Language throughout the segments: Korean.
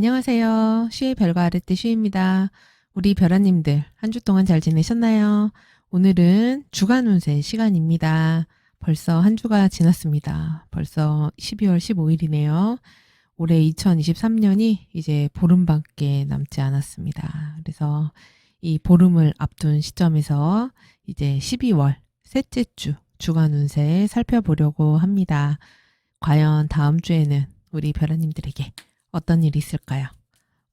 안녕하세요. 쉬의 별과 아랫대 쉬입니다. 우리 별아님들 한 주 동안 잘 지내셨나요? 오늘은 주간 운세 시간입니다. 벌써 한 주가 지났습니다. 벌써 12월 15일이네요. 올해 2023년이 이제 보름밖에 남지 않았습니다. 그래서 이 보름을 앞둔 시점에서 이제 12월 셋째 주 주간 운세 살펴보려고 합니다. 과연 다음 주에는 우리 별아님들에게 어떤 일이 있을까요?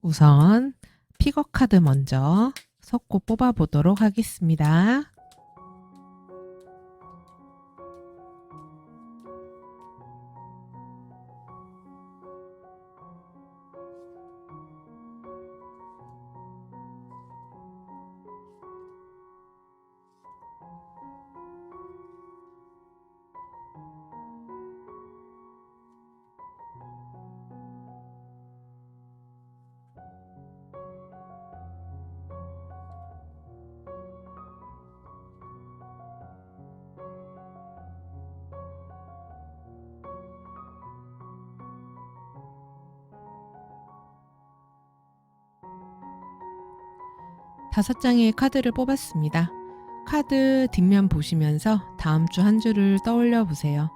우선 픽업 카드 먼저 섞고 뽑아보도록 하겠습니다. 다섯 장의 카드를 뽑았습니다. 카드 뒷면 보시면서 다음 주 한 주를 떠올려 보세요.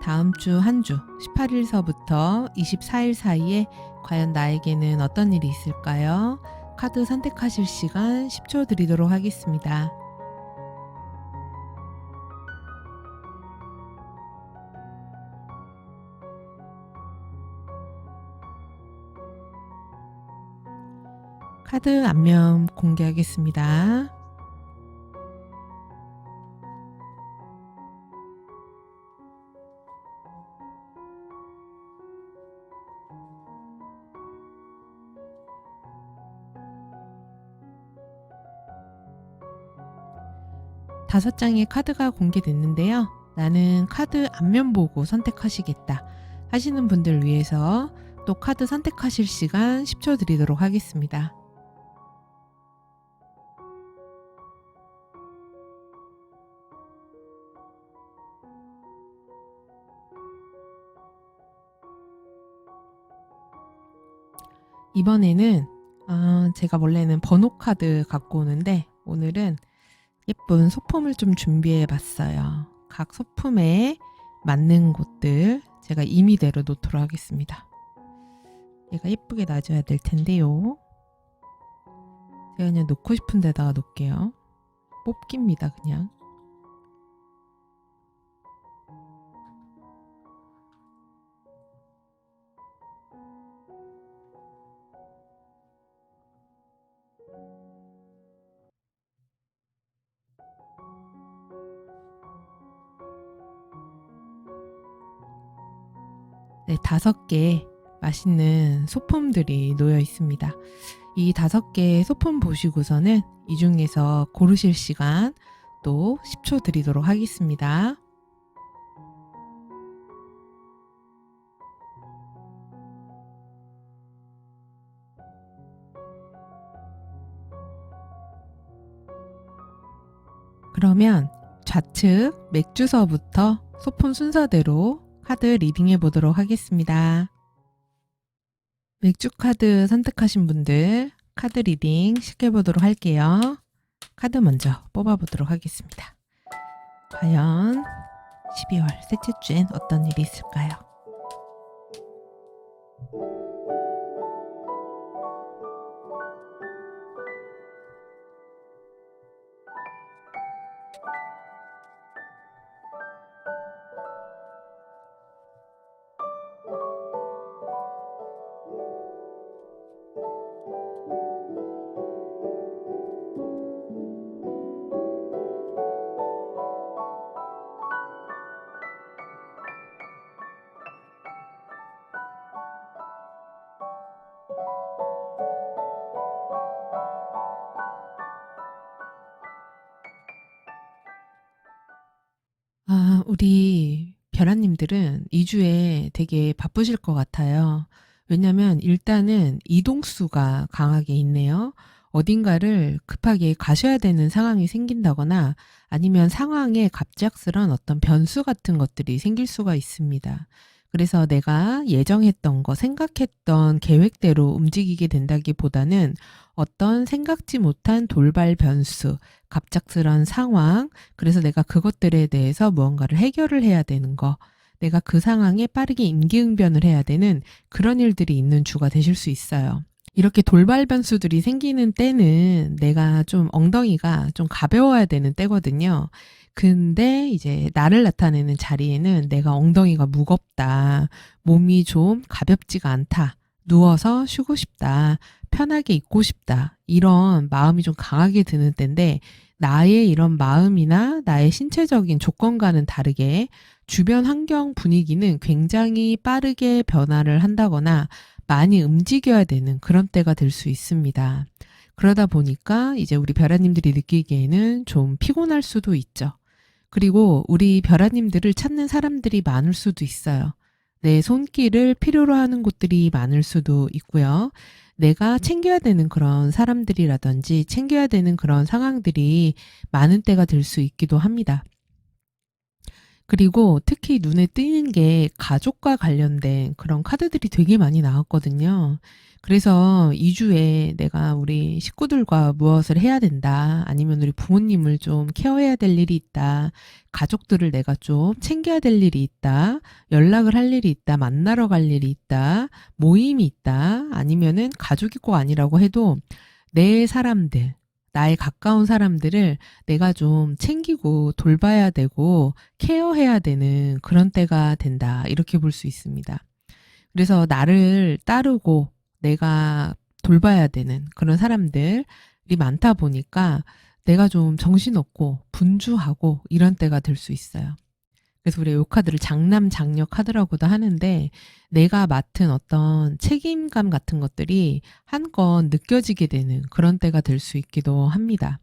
다음 주 한 주 18일서부터 24일 사이에 과연 나에게는 어떤 일이 있을까요? 카드 선택하실 시간 10초 드리도록 하겠습니다. 카드 앞면 공개하겠습니다. 다섯 장의 카드가 공개됐는데요. 나는 카드 앞면 보고 선택하시겠다 하시는 분들 위해서 또 카드 선택하실 시간 10초 드리도록 하겠습니다. 이번에는 제가 원래는 번호 카드 갖고 오는데 오늘은 예쁜 소품을 좀 준비해 봤어요. 각 소품에 맞는 곳들 제가 임의대로 놓도록 하겠습니다. 얘가 예쁘게 놔줘야 될 텐데요. 제가 그냥 놓고 싶은 데다가 놓을게요. 뽑기입니다, 그냥. 네, 5개 맛있는 소품들이 놓여 있습니다. 이 5개의 소품 보시고서는 이 중에서 고르실 시간 또 10초 드리도록 하겠습니다. 그러면 좌측 맥주서부터 소품 순서대로 카드 리딩해 보도록 하겠습니다. 맥주 카드 선택하신 분들 카드 리딩 시켜보도록 할게요. 카드 먼저 뽑아보도록 하겠습니다. 과연 12월 셋째 주엔 어떤 일이 있을까요? 우리 별아님들은 2주에 되게 바쁘실 것 같아요. 왜냐면 일단은 이동수가 강하게 있네요. 어딘가를 급하게 가셔야 되는 상황이 생긴다거나 아니면 상황에 갑작스런 어떤 변수 같은 것들이 생길 수가 있습니다. 그래서 내가 예정했던 거, 생각했던 계획대로 움직이게 된다기보다는 어떤 생각지 못한 돌발 변수, 갑작스런 상황, 그래서 내가 그것들에 대해서 무언가를 해결을 해야 되는 거, 내가 그 상황에 빠르게 임기응변을 해야 되는 그런 일들이 있는 주가 되실 수 있어요. 이렇게 돌발 변수들이 생기는 때는 내가 좀 엉덩이가 좀 가벼워야 되는 때거든요. 근데 이제 나를 나타내는 자리에는 내가 엉덩이가 무겁다, 몸이 좀 가볍지가 않다, 누워서 쉬고 싶다, 편하게 있고 싶다, 이런 마음이 좀 강하게 드는 때인데, 나의 이런 마음이나 나의 신체적인 조건과는 다르게 주변 환경 분위기는 굉장히 빠르게 변화를 한다거나 많이 움직여야 되는 그런 때가 될 수 있습니다. 그러다 보니까 이제 우리 별아님들이 느끼기에는 좀 피곤할 수도 있죠. 그리고 우리 별아님들을 찾는 사람들이 많을 수도 있어요. 내 손길을 필요로 하는 곳들이 많을 수도 있고요. 내가 챙겨야 되는 그런 사람들이라든지 챙겨야 되는 그런 상황들이 많은 때가 될 수 있기도 합니다. 그리고 특히 눈에 띄는 게 가족과 관련된 그런 카드들이 되게 많이 나왔거든요. 그래서 2주에 내가 우리 식구들과 무엇을 해야 된다, 아니면 우리 부모님을 좀 케어해야 될 일이 있다, 가족들을 내가 좀 챙겨야 될 일이 있다, 연락을 할 일이 있다, 만나러 갈 일이 있다, 모임이 있다, 아니면은 가족이 꼭 아니라고 해도 내 사람들, 나의 가까운 사람들을 내가 좀 챙기고 돌봐야 되고 케어해야 되는 그런 때가 된다. 이렇게 볼 수 있습니다. 그래서 나를 따르고 내가 돌봐야 되는 그런 사람들이 많다 보니까 내가 좀 정신없고 분주하고 이런 때가 될 수 있어요. 그래서 우리가 이 카드를 장남 장녀 카드라고도 하는데, 내가 맡은 어떤 책임감 같은 것들이 한껏 느껴지게 되는 그런 때가 될 수 있기도 합니다.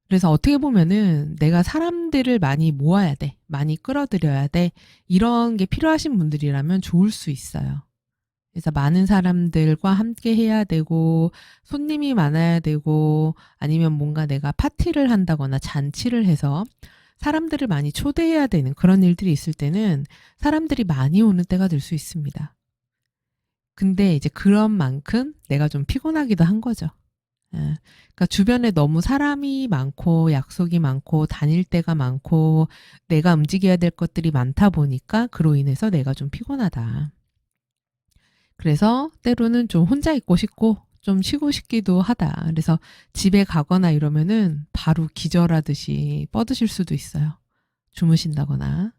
그래서 어떻게 보면은 내가 사람들을 많이 모아야 돼, 많이 끌어들여야 돼, 이런 게 필요하신 분들이라면 좋을 수 있어요. 그래서 많은 사람들과 함께 해야 되고, 손님이 많아야 되고, 아니면 뭔가 내가 파티를 한다거나 잔치를 해서 사람들을 많이 초대해야 되는 그런 일들이 있을 때는 사람들이 많이 오는 때가 될 수 있습니다. 근데 이제 그런 만큼 내가 좀 피곤하기도 한 거죠. 예. 그러니까 주변에 너무 사람이 많고 약속이 많고 다닐 때가 많고 내가 움직여야 될 것들이 많다 보니까 그로 인해서 내가 좀 피곤하다. 그래서 때로는 좀 혼자 있고 싶고 좀 쉬고 싶기도 하다. 그래서 집에 가거나 이러면은 바로 기절하듯이 뻗으실 수도 있어요. 주무신다거나.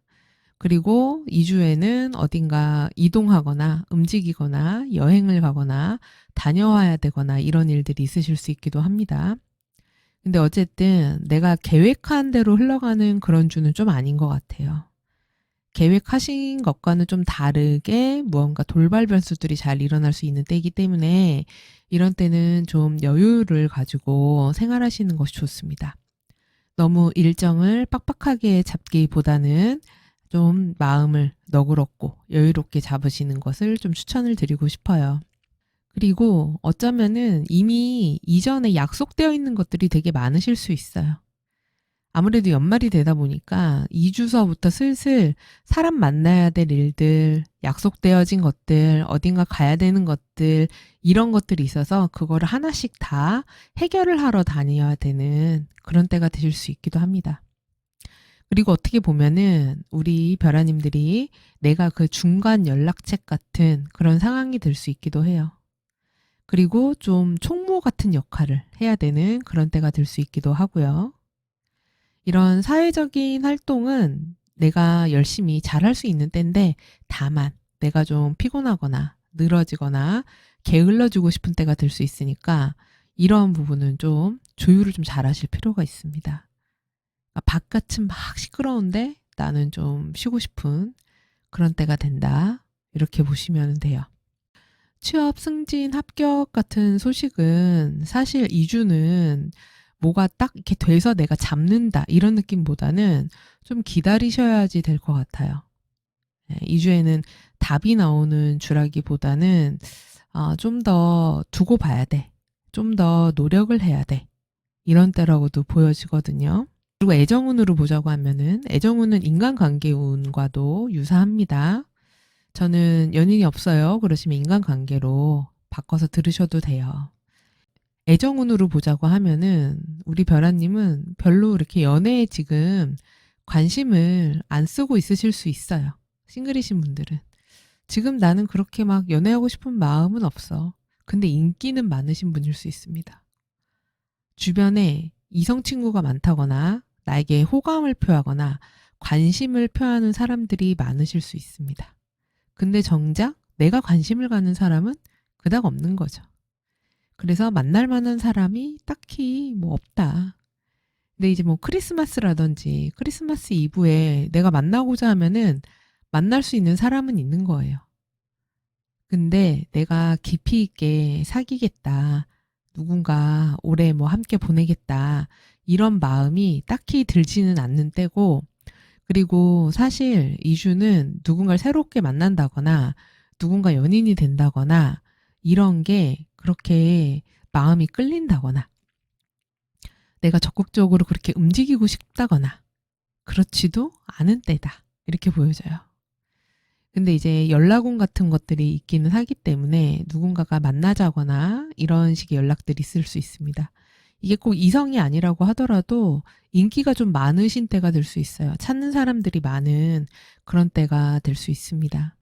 그리고 2주에는 어딘가 이동하거나 움직이거나 여행을 가거나 다녀와야 되거나 이런 일들이 있으실 수 있기도 합니다. 근데 어쨌든 내가 계획한 대로 흘러가는 그런 주는 좀 아닌 것 같아요. 계획하신 것과는 좀 다르게 무언가 돌발 변수들이 잘 일어날 수 있는 때이기 때문에 이런 때는 좀 여유를 가지고 생활하시는 것이 좋습니다. 너무 일정을 빡빡하게 잡기보다는 좀 마음을 너그럽고 여유롭게 잡으시는 것을 좀 추천을 드리고 싶어요. 그리고 어쩌면은 이미 이전에 약속되어 있는 것들이 되게 많으실 수 있어요. 아무래도 연말이 되다 보니까 2주서부터 슬슬 사람 만나야 될 일들, 약속되어진 것들, 어딘가 가야 되는 것들, 이런 것들이 있어서 그거를 하나씩 다 해결을 하러 다녀야 되는 그런 때가 되실 수 있기도 합니다. 그리고 어떻게 보면은 우리 별아님들이 내가 그 중간 연락책 같은 그런 상황이 될 수 있기도 해요. 그리고 좀 총무 같은 역할을 해야 되는 그런 때가 될 수 있기도 하고요. 이런 사회적인 활동은 내가 열심히 잘할 수 있는 때인데, 다만 내가 좀 피곤하거나 늘어지거나 게을러지고 싶은 때가 될 수 있으니까 이런 부분은 좀 조율을 좀 잘하실 필요가 있습니다. 바깥은 막 시끄러운데 나는 좀 쉬고 싶은 그런 때가 된다. 이렇게 보시면 돼요. 취업, 승진, 합격 같은 소식은 사실 2주는 뭐가 딱 이렇게 돼서 내가 잡는다 이런 느낌보다는 좀 기다리셔야지 될 것 같아요. 2주에는 답이 나오는 주라기보다는 좀 더 두고 봐야 돼. 좀 더 노력을 해야 돼. 이런 때라고도 보여지거든요. 그리고 애정운으로 보자고 하면은 애정운은 인간관계 운과도 유사합니다. 저는 연인이 없어요. 그러시면 인간관계로 바꿔서 들으셔도 돼요. 애정운으로 보자고 하면은 우리 별아님은 별로 이렇게 연애에 지금 관심을 안 쓰고 있으실 수 있어요. 싱글이신 분들은. 지금 나는 그렇게 막 연애하고 싶은 마음은 없어. 근데 인기는 많으신 분일 수 있습니다. 주변에 이성 친구가 많다거나 나에게 호감을 표하거나 관심을 표하는 사람들이 많으실 수 있습니다. 근데 정작 내가 관심을 가는 사람은 그닥 없는 거죠. 그래서 만날 만한 사람이 딱히 뭐 없다. 근데 이제 뭐 크리스마스라든지 크리스마스 이브에 내가 만나고자 하면은 만날 수 있는 사람은 있는 거예요. 근데 내가 깊이 있게 사귀겠다. 누군가 오래 뭐 함께 보내겠다. 이런 마음이 딱히 들지는 않는 때고, 그리고 사실 이주는 누군가를 새롭게 만난다거나 누군가 연인이 된다거나 이런 게 그렇게 마음이 끌린다거나 내가 적극적으로 그렇게 움직이고 싶다거나 그렇지도 않은 때다. 이렇게 보여져요. 근데 이제 연락원 같은 것들이 있기는 하기 때문에 누군가가 만나자거나 이런 식의 연락들이 있을 수 있습니다. 이게 꼭 이성이 아니라고 하더라도 인기가 좀 많으신 때가 될 수 있어요. 찾는 사람들이 많은 그런 때가 될 수 있습니다.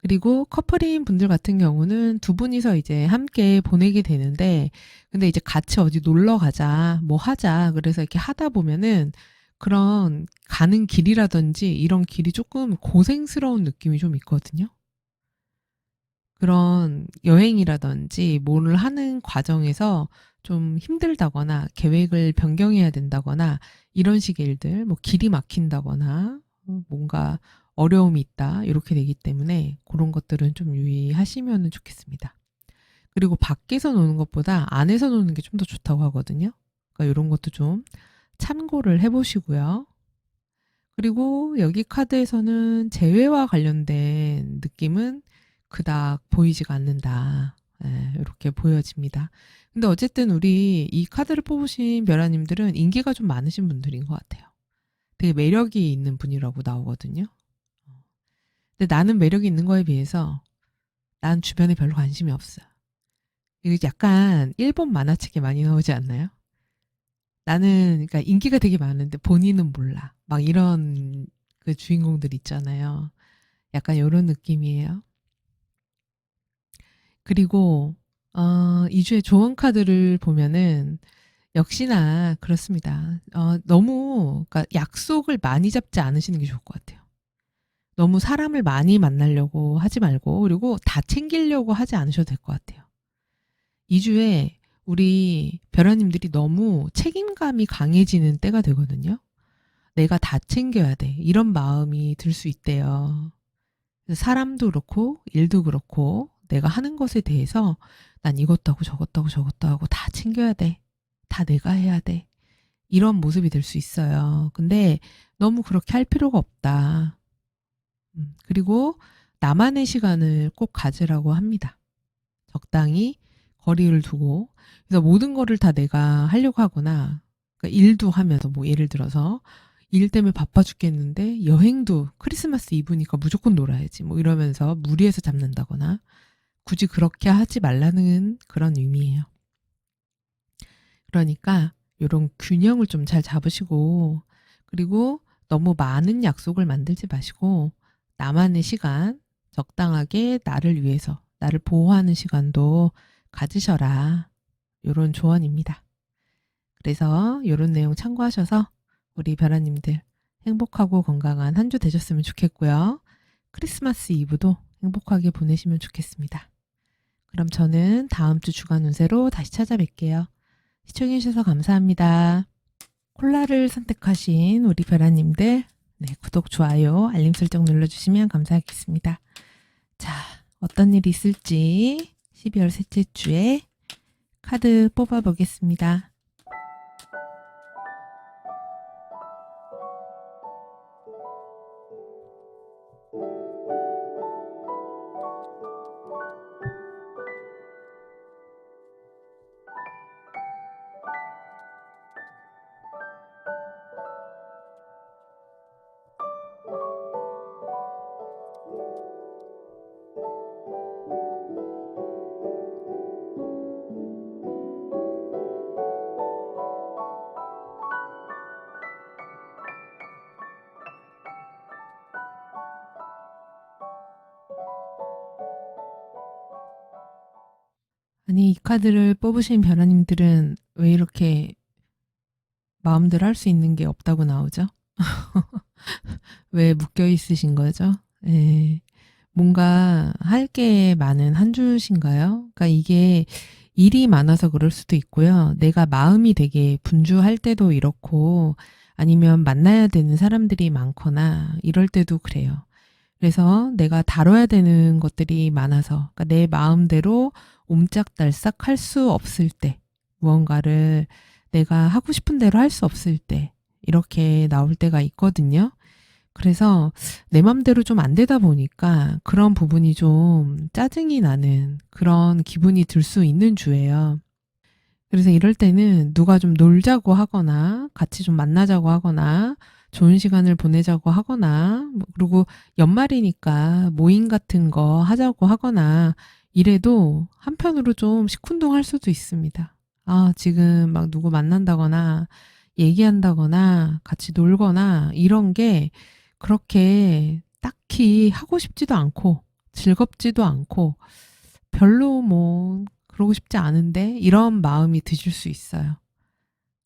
그리고 커플인 분들 같은 경우는 두 분이서 이제 함께 보내게 되는데, 근데 이제 같이 어디 놀러 가자, 뭐 하자, 그래서 이렇게 하다 보면은 그런 가는 길이라든지 이런 길이 조금 고생스러운 느낌이 좀 있거든요. 그런 여행이라든지 뭐를 하는 과정에서 좀 힘들다거나 계획을 변경해야 된다거나 이런 식의 일들, 뭐 길이 막힌다거나 뭔가 어려움이 있다 이렇게 되기 때문에 그런 것들은 좀 유의하시면 좋겠습니다. 그리고 밖에서 노는 것보다 안에서 노는 게 좀 더 좋다고 하거든요. 그러니까 이런 것도 좀 참고를 해보시고요. 그리고 여기 카드에서는 재회와 관련된 느낌은 그닥 보이지가 않는다. 이렇게 보여집니다. 근데 어쨌든 우리 이 카드를 뽑으신 별아님들은 인기가 좀 많으신 분들인 것 같아요. 되게 매력이 있는 분이라고 나오거든요. 근데 나는 매력이 있는 거에 비해서 난 주변에 별로 관심이 없어요. 이게 약간 일본 만화책에 많이 나오지 않나요? 나는 그러니까 인기가 되게 많은데 본인은 몰라. 막 이런 그 주인공들 있잖아요. 약간 요런 느낌이에요. 그리고 이 주에 조언 카드를 보면은 역시나 그렇습니다. 너무 그러니까 약속을 많이 잡지 않으시는 게 좋을 것 같아요. 너무 사람을 많이 만나려고 하지 말고 그리고 다 챙기려고 하지 않으셔도 될 것 같아요. 이 주에 우리 별아님들이 너무 책임감이 강해지는 때가 되거든요. 내가 다 챙겨야 돼. 이런 마음이 들 수 있대요. 사람도 그렇고 일도 그렇고 내가 하는 것에 대해서 난 이것도 하고 저것도 하고 저것도 하고 다 챙겨야 돼. 다 내가 해야 돼. 이런 모습이 될 수 있어요. 근데 너무 그렇게 할 필요가 없다. 그리고 나만의 시간을 꼭 가지라고 합니다. 적당히 거리를 두고. 그래서 모든 거를 다 내가 하려고 하거나 그러니까 일도 하면서 뭐 예를 들어서 일 때문에 바빠 죽겠는데 여행도 크리스마스 이브니까 무조건 놀아야지 뭐 이러면서 무리해서 잡는다거나 굳이 그렇게 하지 말라는 그런 의미예요. 그러니까 이런 균형을 좀 잘 잡으시고 그리고 너무 많은 약속을 만들지 마시고 나만의 시간 적당하게 나를 위해서 나를 보호하는 시간도 가지셔라. 요런 조언입니다. 그래서 요런 내용 참고하셔서 우리 별아님들 행복하고 건강한 한 주 되셨으면 좋겠고요. 크리스마스 이브도 행복하게 보내시면 좋겠습니다. 그럼 저는 다음 주 주간 운세로 다시 찾아뵐게요. 시청해주셔서 감사합니다. 콜라를 선택하신 우리 별아님들, 네, 구독, 좋아요, 알림 설정 눌러주시면 감사하겠습니다. 자, 어떤 일이 있을지 12월 셋째 주에 카드 뽑아보겠습니다. 아니, 이 카드를 뽑으신 변화님들은 왜 이렇게 마음대로 할 수 있는 게 없다고 나오죠? 왜 묶여 있으신 거죠? 예. 뭔가 할 게 많은 한 주신가요? 그러니까 이게 일이 많아서 그럴 수도 있고요. 내가 마음이 되게 분주할 때도 이렇고 아니면 만나야 되는 사람들이 많거나 이럴 때도 그래요. 그래서 내가 다뤄야 되는 것들이 많아서 그러니까 내 마음대로 옴짝달싹 할 수 없을 때 무언가를 내가 하고 싶은 대로 할 수 없을 때 이렇게 나올 때가 있거든요. 그래서 내 맘대로 좀 안 되다 보니까 그런 부분이 좀 짜증이 나는 그런 기분이 들 수 있는 주예요. 그래서 이럴 때는 누가 좀 놀자고 하거나 같이 좀 만나자고 하거나 좋은 시간을 보내자고 하거나 그리고 연말이니까 모임 같은 거 하자고 하거나 이래도 한편으로 좀 시큰둥할 수도 있습니다. 아, 지금 막 누구 만난다거나 얘기한다거나 같이 놀거나 이런 게 그렇게 딱히 하고 싶지도 않고 즐겁지도 않고 별로 뭐 그러고 싶지 않은데 이런 마음이 드실 수 있어요.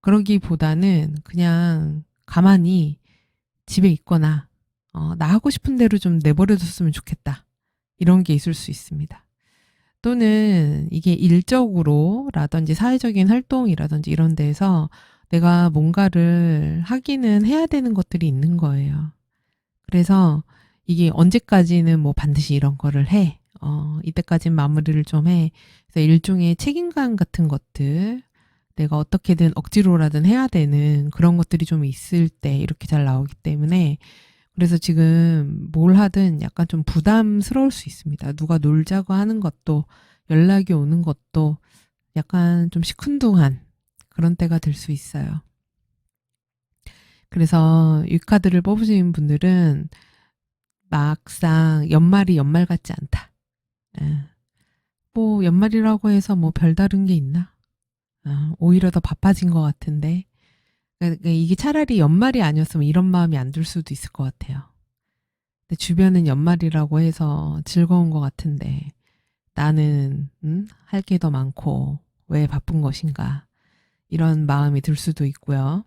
그러기보다는 그냥 가만히 집에 있거나 나 하고 싶은 대로 좀 내버려뒀으면 좋겠다. 이런 게 있을 수 있습니다. 또는 이게 일적으로라든지 사회적인 활동이라든지 이런 데에서 내가 뭔가를 하기는 해야 되는 것들이 있는 거예요. 그래서 이게 언제까지는 뭐 반드시 이런 거를 해. 이때까지는 마무리를 좀 해. 그래서 일종의 책임감 같은 것들, 내가 어떻게든 억지로라든 해야 되는 그런 것들이 좀 있을 때 이렇게 잘 나오기 때문에 그래서 지금 뭘 하든 약간 좀 부담스러울 수 있습니다. 누가 놀자고 하는 것도 연락이 오는 것도 약간 좀 시큰둥한 그런 때가 될 수 있어요. 그래서 이 카드를 뽑으신 분들은 막상 연말이 연말 같지 않다. 예. 뭐 연말이라고 해서 뭐 별다른 게 있나? 오히려 더 바빠진 것 같은데. 그러니까 이게 차라리 연말이 아니었으면 이런 마음이 안 들 수도 있을 것 같아요. 근데 주변은 연말이라고 해서 즐거운 것 같은데 나는 할 게 더 많고 왜 바쁜 것인가? 이런 마음이 들 수도 있고요.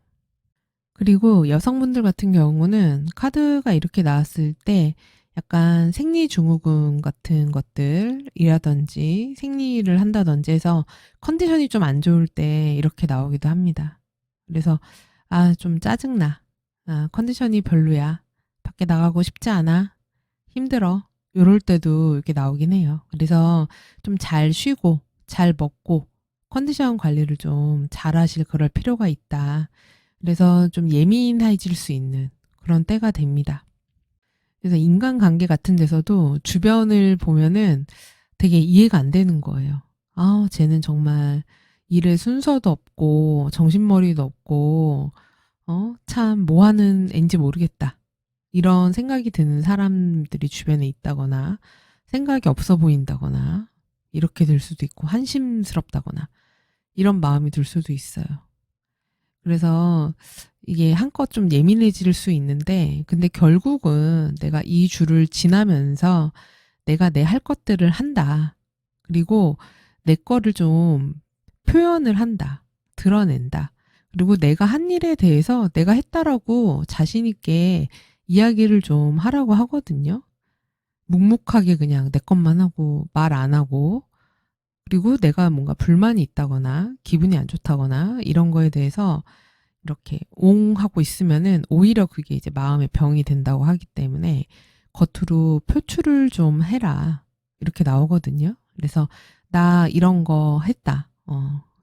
그리고 여성분들 같은 경우는 카드가 이렇게 나왔을 때 약간 생리증후군 같은 것들이라든지 생리를 한다든지 해서 컨디션이 좀 안 좋을 때 이렇게 나오기도 합니다. 그래서 좀 짜증나. 컨디션이 별로야. 밖에 나가고 싶지 않아. 힘들어. 요럴 때도 이렇게 나오긴 해요. 그래서 좀 잘 쉬고 잘 먹고 컨디션 관리를 좀 잘 하실 그럴 필요가 있다. 그래서 좀 예민해질 수 있는 그런 때가 됩니다. 그래서 인간관계 같은 데서도 주변을 보면은 되게 이해가 안 되는 거예요. 쟤는 정말 일에 순서도 없고 정신머리도 없고 참 뭐 하는 앤지 모르겠다. 이런 생각이 드는 사람들이 주변에 있다거나 생각이 없어 보인다거나 이렇게 될 수도 있고 한심스럽다거나 이런 마음이 들 수도 있어요. 그래서 이게 한껏 좀 예민해질 수 있는데 근데 결국은 내가 이 줄을 지나면서 내가 내 할 것들을 한다. 그리고 내 거를 좀 표현을 한다. 드러낸다. 그리고 내가 한 일에 대해서 내가 했다라고 자신 있게 이야기를 좀 하라고 하거든요. 묵묵하게 그냥 내 것만 하고 말 안 하고 그리고 내가 뭔가 불만이 있다거나 기분이 안 좋다거나 이런 거에 대해서 이렇게 옹 하고 있으면은 오히려 그게 이제 마음의 병이 된다고 하기 때문에 겉으로 표출을 좀 해라. 이렇게 나오거든요. 그래서 나 이런 거 했다.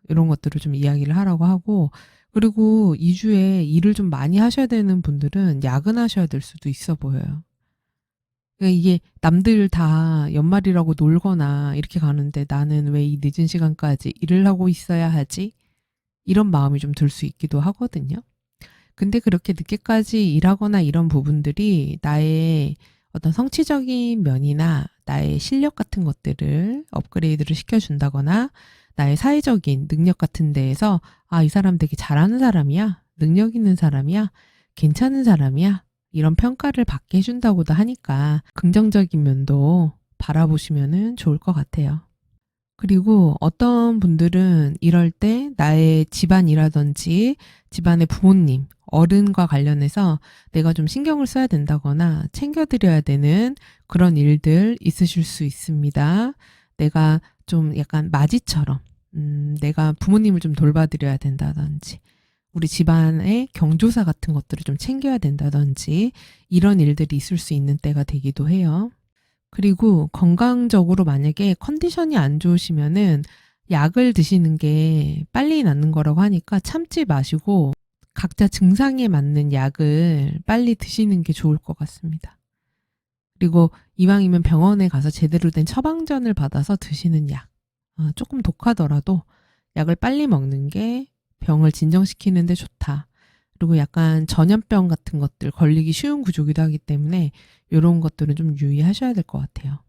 이런 것들을 좀 이야기를 하라고 하고 그리고 2주에 일을 좀 많이 하셔야 되는 분들은 야근하셔야 될 수도 있어 보여요. 그러니까 이게 남들 다 연말이라고 놀거나 이렇게 가는데 나는 왜 이 늦은 시간까지 일을 하고 있어야 하지? 이런 마음이 좀 들 수 있기도 하거든요. 근데 그렇게 늦게까지 일하거나 이런 부분들이 나의 어떤 성취적인 면이나 나의 실력 같은 것들을 업그레이드를 시켜준다거나 나의 사회적인 능력 같은 데에서 이 사람 되게 잘하는 사람이야. 능력 있는 사람이야. 괜찮은 사람이야. 이런 평가를 받게 해준다고도 하니까 긍정적인 면도 바라보시면 좋을 것 같아요. 그리고 어떤 분들은 이럴 때 나의 집안이라든지 집안의 부모님, 어른과 관련해서 내가 좀 신경을 써야 된다거나 챙겨드려야 되는 그런 일들 있으실 수 있습니다. 내가 좀 약간 맞이처럼, 내가 부모님을 좀 돌봐드려야 된다든지, 우리 집안의 경조사 같은 것들을 좀 챙겨야 된다든지, 이런 일들이 있을 수 있는 때가 되기도 해요. 그리고 건강적으로 만약에 컨디션이 안 좋으시면은 약을 드시는 게 빨리 낫는 거라고 하니까 참지 마시고 각자 증상에 맞는 약을 빨리 드시는 게 좋을 것 같습니다. 그리고 이왕이면 병원에 가서 제대로 된 처방전을 받아서 드시는 약. 조금 독하더라도 약을 빨리 먹는 게 병을 진정시키는 데 좋다. 그리고 약간 전염병 같은 것들 걸리기 쉬운 구조기도 하기 때문에 이런 것들은 좀 유의하셔야 될 것 같아요.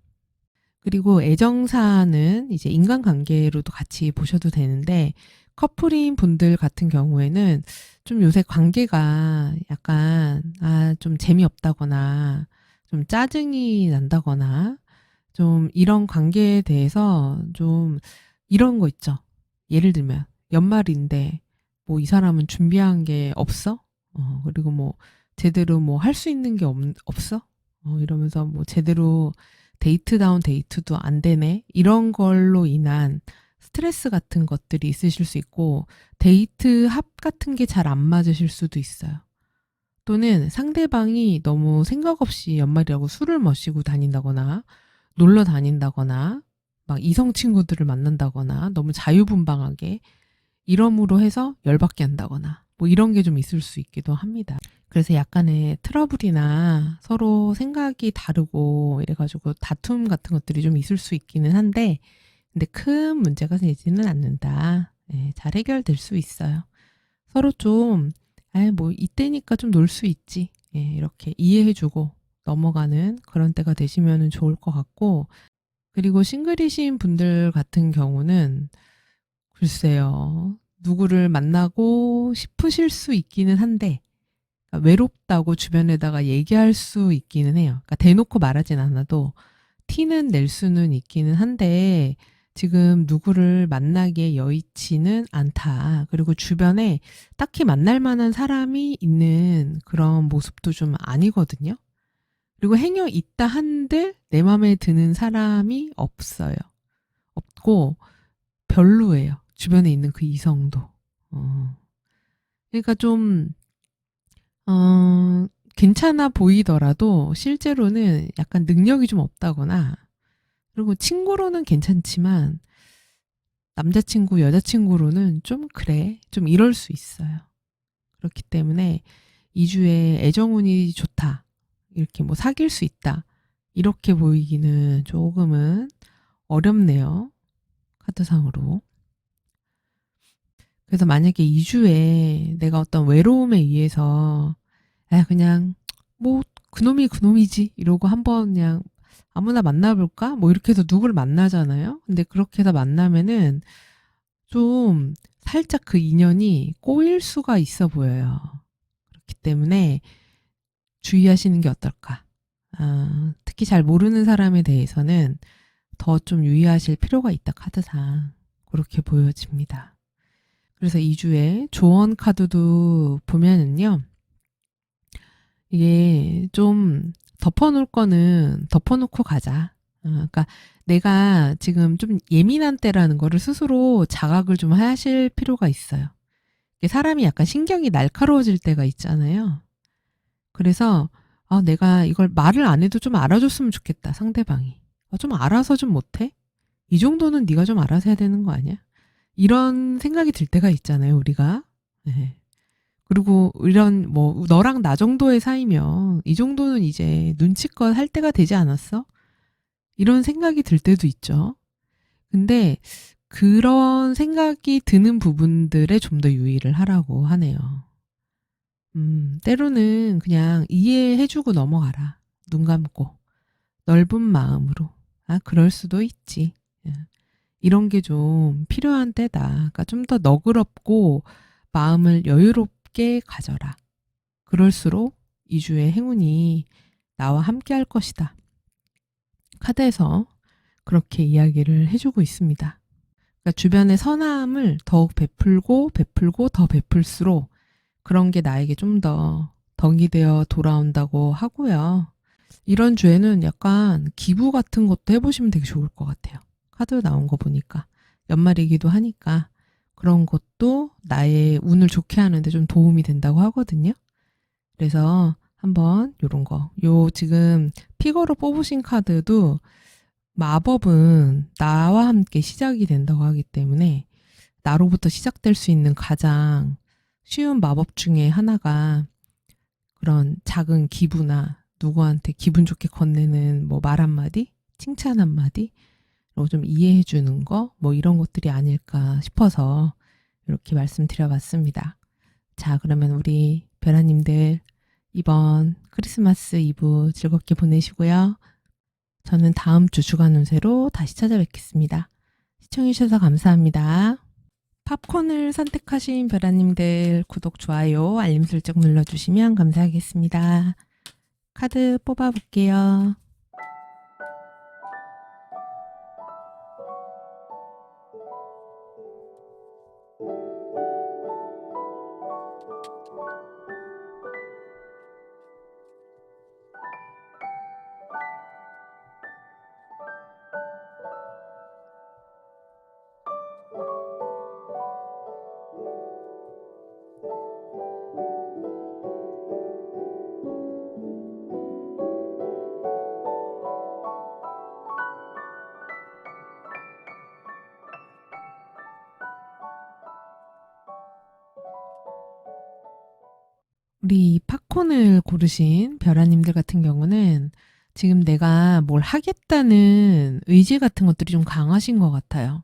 그리고 애정사는 이제 인간관계로도 같이 보셔도 되는데 커플인 분들 같은 경우에는 좀 요새 관계가 약간 좀 재미없다거나 좀 짜증이 난다거나 좀 이런 관계에 대해서 좀 이런 거 있죠. 예를 들면 연말인데 뭐 이 사람은 준비한 게 없어? 그리고 뭐 제대로 뭐 할 수 있는 게 없어? 이러면서 뭐 제대로 데이트다운 데이트도 안 되네? 이런 걸로 인한 스트레스 같은 것들이 있으실 수 있고 데이트 합 같은 게 잘 안 맞으실 수도 있어요. 또는 상대방이 너무 생각 없이 연말이라고 술을 마시고 다닌다거나 놀러 다닌다거나 막 이성 친구들을 만난다거나 너무 자유분방하게 이러므로 해서 열받게 한다거나 뭐 이런 게 좀 있을 수 있기도 합니다. 그래서 약간의 트러블이나 서로 생각이 다르고 이래가지고 다툼 같은 것들이 좀 있을 수 있기는 한데 근데 큰 문제가 되지는 않는다. 네, 잘 해결될 수 있어요. 서로 좀 뭐 이때니까 좀 놀 수 있지. 이렇게 이해해주고 넘어가는 그런 때가 되시면 좋을 것 같고 그리고 싱글이신 분들 같은 경우는 글쎄요. 누구를 만나고 싶으실 수 있기는 한데 그러니까 외롭다고 주변에다가 얘기할 수 있기는 해요. 그러니까 대놓고 말하진 않아도 티는 낼 수는 있기는 한데 지금 누구를 만나기에 여의치는 않다. 그리고 주변에 딱히 만날 만한 사람이 있는 그런 모습도 좀 아니거든요. 그리고 행여 있다 한들 내 맘에 드는 사람이 없어요. 없고 별로예요. 주변에 있는 그 이성도. 그러니까 좀 괜찮아 보이더라도 실제로는 약간 능력이 좀 없다거나 그리고 친구로는 괜찮지만 남자친구, 여자친구로는 좀 그래. 좀 이럴 수 있어요. 그렇기 때문에 2주에 애정운이 좋다. 이렇게 뭐 사귈 수 있다. 이렇게 보이기는 조금은 어렵네요. 카드상으로. 그래서 만약에 2주에 내가 어떤 외로움에 의해서 그냥 뭐 그놈이 그놈이지 이러고 한번 그냥 아무나 만나볼까? 뭐 이렇게 해서 누구를 만나잖아요. 근데 그렇게 해서 만나면은 좀 살짝 그 인연이 꼬일 수가 있어 보여요. 그렇기 때문에 주의하시는 게 어떨까? 특히 잘 모르는 사람에 대해서는 더 좀 유의하실 필요가 있다 카드상 그렇게 보여집니다. 그래서 2주에 조언 카드도 보면은요. 이게 좀 덮어놓을 거는 덮어놓고 가자. 그러니까 내가 지금 좀 예민한 때라는 거를 스스로 자각을 좀 하실 필요가 있어요. 사람이 약간 신경이 날카로워질 때가 있잖아요. 그래서 내가 이걸 말을 안 해도 좀 알아줬으면 좋겠다. 상대방이. 좀 알아서 좀 못해? 이 정도는 네가 좀 알아서 해야 되는 거 아니야? 이런 생각이 들 때가 있잖아요. 우리가. 네. 그리고 이런 뭐 너랑 나 정도의 사이면 이 정도는 이제 눈치껏 할 때가 되지 않았어? 이런 생각이 들 때도 있죠. 근데 그런 생각이 드는 부분들에 좀 더 유의를 하라고 하네요. 때로는 그냥 이해해주고 넘어가라. 눈 감고. 넓은 마음으로. 그럴 수도 있지. 예. 이런 게 좀 필요한 때다. 그러니까 좀 더 너그럽고 마음을 여유롭게 가져라. 그럴수록 2주의 행운이 나와 함께 할 것이다. 카드에서 그렇게 이야기를 해주고 있습니다. 그러니까 주변의 선함을 더욱 베풀고 베풀고 더 베풀수록 그런 게 나에게 좀 더 덕이 되어 돌아온다고 하고요. 이런 주에는 약간 기부 같은 것도 해보시면 되게 좋을 것 같아요. 카드 나온 거 보니까 연말이기도 하니까 그런 것도 나의 운을 좋게 하는데 좀 도움이 된다고 하거든요. 그래서 한번 요런 거, 요 지금 픽어로 뽑으신 카드도 마법은 나와 함께 시작이 된다고 하기 때문에 나로부터 시작될 수 있는 가장 쉬운 마법 중에 하나가 그런 작은 기부나 누구한테 기분 좋게 건네는 뭐 말 한마디, 칭찬 한마디, 좀 이해해 주는 거, 뭐 이런 것들이 아닐까 싶어서 이렇게 말씀드려봤습니다. 자, 그러면 우리 별아님들 이번 크리스마스 이브 즐겁게 보내시고요. 저는 다음 주 주간 운세로 다시 찾아뵙겠습니다. 시청해주셔서 감사합니다. 팝콘을 선택하신 별아님들 구독, 좋아요, 알림 설정 눌러주시면 감사하겠습니다. 카드 뽑아볼게요. 우리 팝콘을 고르신 별아님들 같은 경우는 지금 내가 뭘 하겠다는 의지 같은 것들이 좀 강하신 것 같아요.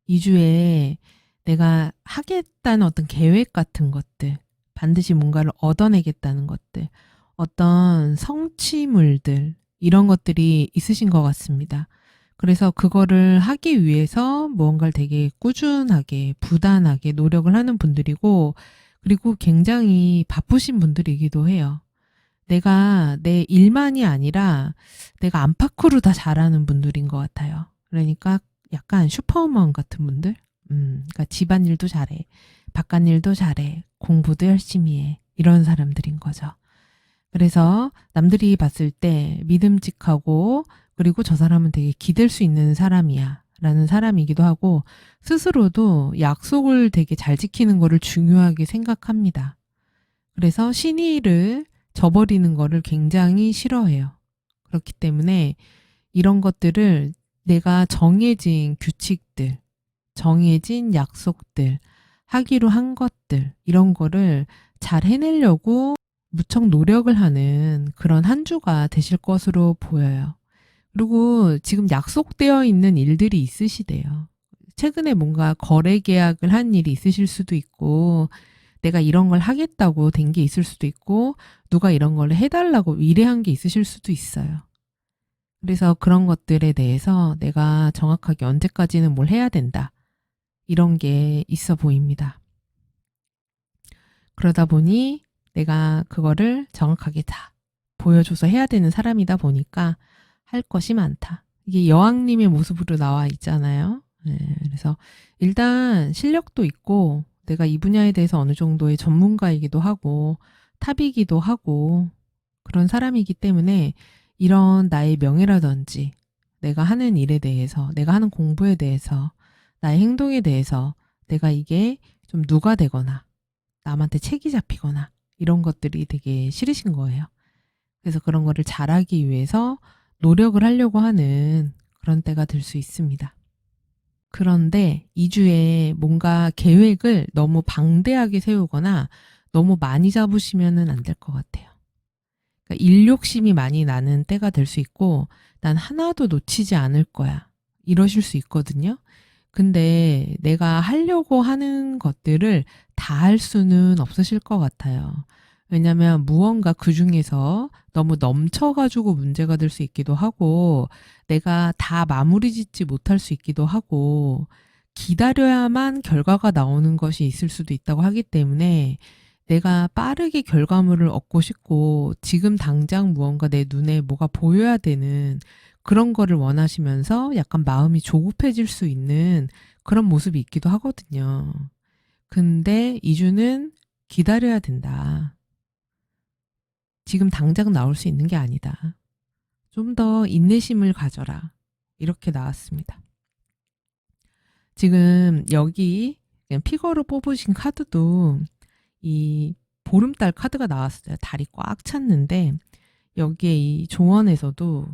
2주에 내가 하겠다는 어떤 계획 같은 것들, 반드시 뭔가를 얻어내겠다는 것들, 어떤 성취물들, 이런 것들이 있으신 것 같습니다. 그래서 그거를 하기 위해서 무언가를 되게 꾸준하게, 부단하게 노력을 하는 분들이고, 그리고 굉장히 바쁘신 분들이기도 해요. 내가 내 일만이 아니라 내가 안팎으로 다 잘하는 분들인 것 같아요. 그러니까 약간 슈퍼우먼 같은 분들? 그러니까 집안일도 잘해, 바깥일도 잘해, 공부도 열심히 해. 이런 사람들인 거죠. 그래서 남들이 봤을 때 믿음직하고 그리고 저 사람은 되게 기댈 수 있는 사람이야 라는 사람이기도 하고 스스로도 약속을 되게 잘 지키는 거를 중요하게 생각합니다. 그래서 신의를 저버리는 거를 굉장히 싫어해요. 그렇기 때문에 이런 것들을 내가 정해진 규칙들, 정해진 약속들, 하기로 한 것들, 이런 거를 잘 해내려고 무척 노력을 하는 그런 한 주가 되실 것으로 보여요. 그리고 지금 약속되어 있는 일들이 있으시대요. 최근에 뭔가 거래 계약을 한 일이 있으실 수도 있고, 내가 이런 걸 하겠다고 된 게 있을 수도 있고, 누가 이런 걸 해달라고 의뢰한 게 있으실 수도 있어요. 그래서 그런 것들에 대해서 내가 정확하게 언제까지는 뭘 해야 된다. 이런 게 있어 보입니다. 그러다 보니 내가 그거를 정확하게 다 보여줘서 해야 되는 사람이다 보니까 할 것이 많다. 이게 여왕님의 모습으로 나와 있잖아요. 네, 그래서 일단 실력도 있고 내가 이 분야에 대해서 어느 정도의 전문가이기도 하고 탑이기도 하고 그런 사람이기 때문에 이런 나의 명예라든지 내가 하는 일에 대해서, 내가 하는 공부에 대해서, 나의 행동에 대해서 내가 이게 좀 누가 되거나 남한테 책이 잡히거나 이런 것들이 되게 싫으신 거예요. 그래서 그런 거를 잘하기 위해서 노력을 하려고 하는 그런 때가 될 수 있습니다. 그런데 2주에 뭔가 계획을 너무 방대하게 세우거나 너무 많이 잡으시면 안 될 것 같아요. 그러니까 일 욕심이 많이 나는 때가 될 수 있고 난 하나도 놓치지 않을 거야. 이러실 수 있거든요. 근데 내가 하려고 하는 것들을 다 할 수는 없으실 것 같아요. 왜냐면 무언가 그 중에서 너무 넘쳐가지고 문제가 될 수 있기도 하고 내가 다 마무리 짓지 못할 수 있기도 하고 기다려야만 결과가 나오는 것이 있을 수도 있다고 하기 때문에 내가 빠르게 결과물을 얻고 싶고 지금 당장 무언가 내 눈에 뭐가 보여야 되는 그런 거를 원하시면서 약간 마음이 조급해질 수 있는 그런 모습이 있기도 하거든요. 근데 2주는 기다려야 된다. 지금 당장 나올 수 있는 게 아니다. 좀 더 인내심을 가져라. 이렇게 나왔습니다. 지금 여기 피거로 뽑으신 카드도 이 보름달 카드가 나왔어요. 달이 꽉 찼는데 여기에 이 조언에서도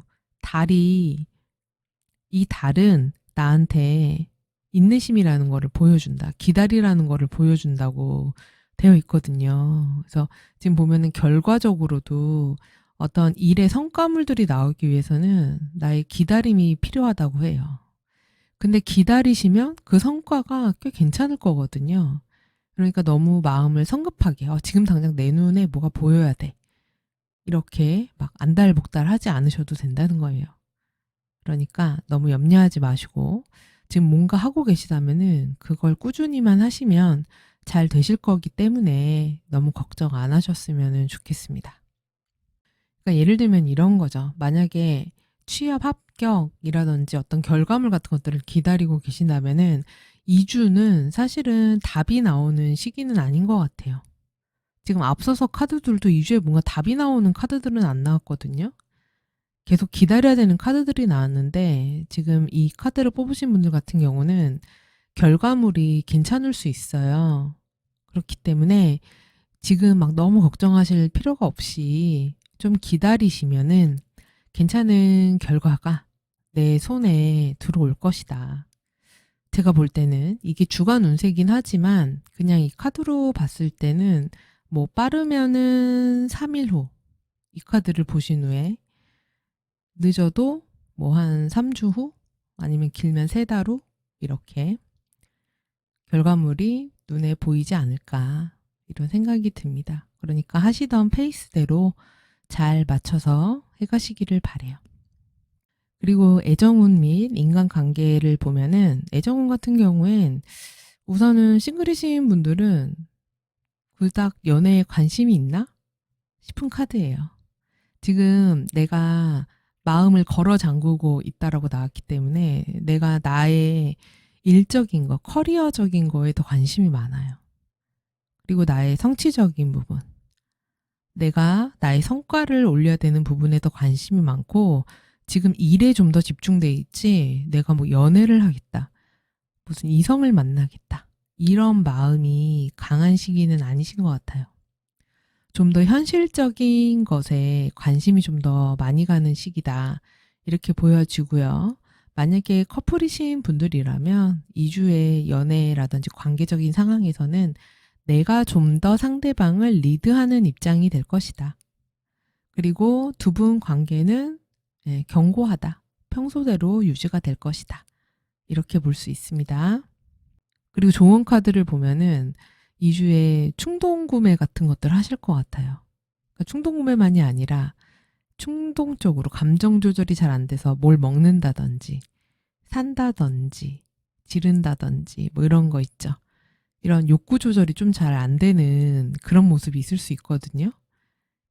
이 달은 나한테 인내심이라는 거를 보여준다. 기다리라는 거를 보여준다고 되어 있거든요. 그래서 지금 보면은 결과적으로도 어떤 일의 성과물들이 나오기 위해서는 나의 기다림이 필요하다고 해요. 근데 기다리시면 그 성과가 꽤 괜찮을 거거든요. 그러니까 너무 마음을 성급하게 지금 당장 내 눈에 뭐가 보여야 돼. 이렇게 막 안달복달 하지 않으셔도 된다는 거예요. 그러니까 너무 염려하지 마시고 지금 뭔가 하고 계시다면은 그걸 꾸준히만 하시면 잘 되실 거기 때문에 너무 걱정 안 하셨으면 좋겠습니다. 그러니까 예를 들면 이런 거죠. 만약에 취업 합격이라든지 어떤 결과물 같은 것들을 기다리고 계신다면은 2주는 사실은 답이 나오는 시기는 아닌 것 같아요. 지금 앞서서 카드들도 2주에 뭔가 답이 나오는 카드들은 안 나왔거든요. 계속 기다려야 되는 카드들이 나왔는데 지금 이 카드를 뽑으신 분들 같은 경우는 결과물이 괜찮을 수 있어요. 그렇기 때문에 지금 막 너무 걱정하실 필요가 없이 좀 기다리시면은 괜찮은 결과가 내 손에 들어올 것이다. 제가 볼 때는 이게 주간 운세긴 하지만 그냥 이 카드로 봤을 때는 뭐 빠르면은 3일 후 이 카드를 보신 후에 늦어도 뭐 한 3주 후 아니면 길면 3달 후 이렇게 결과물이 눈에 보이지 않을까 이런 생각이 듭니다. 그러니까 하시던 페이스대로 잘 맞춰서 해가시기를 바래요. 그리고 애정운 및 인간관계를 보면은 애정운 같은 경우엔 우선은 싱글이신 분들은 그닥 연애에 관심이 있나 싶은 카드예요. 지금 내가 마음을 걸어 잠그고 있다라고 나왔기 때문에 내가 나의 일적인 거, 커리어적인 거에 더 관심이 많아요. 그리고 나의 성취적인 부분, 내가 나의 성과를 올려야 되는 부분에 더 관심이 많고 지금 일에 좀 더 집중돼 있지 내가 뭐 연애를 하겠다, 무슨 이성을 만나겠다 이런 마음이 강한 시기는 아니신 것 같아요. 좀 더 현실적인 것에 관심이 좀 더 많이 가는 시기다 이렇게 보여지고요. 만약에 커플이신 분들이라면 2주의 연애라든지 관계적인 상황에서는 내가 좀 더 상대방을 리드하는 입장이 될 것이다. 그리고 두 분 관계는 견고하다. 평소대로 유지가 될 것이다. 이렇게 볼 수 있습니다. 그리고 좋은 카드를 보면은 2주에 충동 구매 같은 것들 하실 것 같아요. 그러니까 충동 구매만이 아니라 충동적으로 감정 조절이 잘 안 돼서 뭘 먹는다든지 산다든지 지른다든지 뭐 이런 거 있죠. 이런 욕구 조절이 좀 잘 안 되는 그런 모습이 있을 수 있거든요.